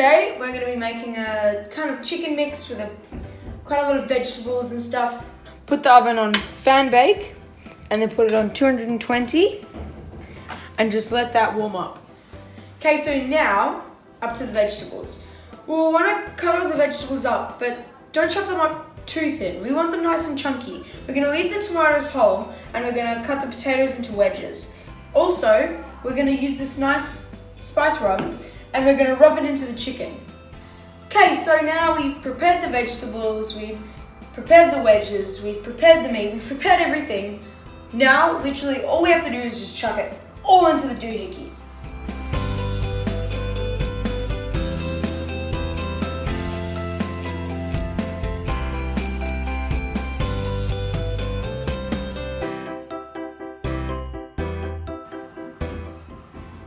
today we're going to be making a kind of chicken mix with quite a lot of vegetables and stuff. Put the oven on fan bake and then put it on 220 and just let that warm up. Okay, so now up to the vegetables. We'll want to cut all the vegetables up, but don't chop them up too thin. We want them nice and chunky. We're going to leave the tomatoes whole and we're going to cut the potatoes into wedges. Also, we're going to use this nice spice rub and we're going to rub it into the chicken. Okay, so now we've prepared the vegetables, we've prepared the wedges, we've prepared the meat, we've prepared everything. Now, literally, all we have to do is just chuck it all into the doohickey.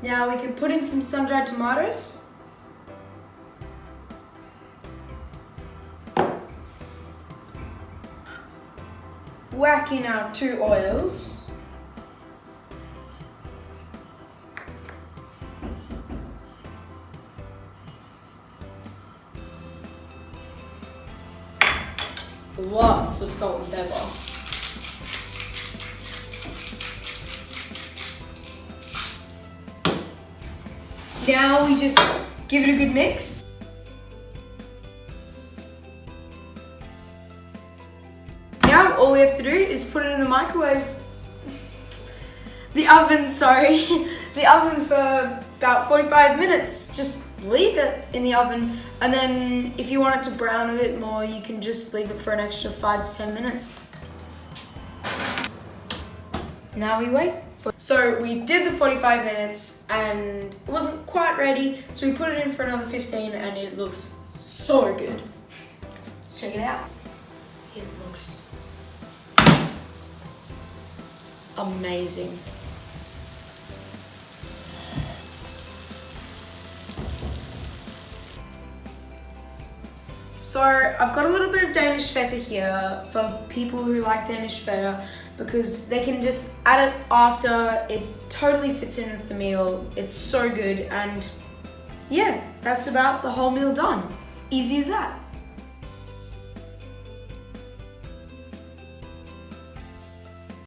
Now we can put in some sun-dried tomatoes. Whack in our 2 oils. Lots of salt and pepper. Now we just give it a good mix. Now all we have to do is put it in the microwave. The oven for about 45 minutes. Just leave it in the oven, and then if you want it to brown a bit more, you can just leave it for an extra 5 to 10 minutes. Now we wait. So we did the 45 minutes and it wasn't quite ready, so we put it in for another 15 and it looks so good. Let's check it out. It looks amazing. So I've got a little bit of Danish feta here for people who like Danish feta, because they can just add it after. It totally fits in with the meal. It's so good, and yeah, that's about the whole meal done. Easy as that.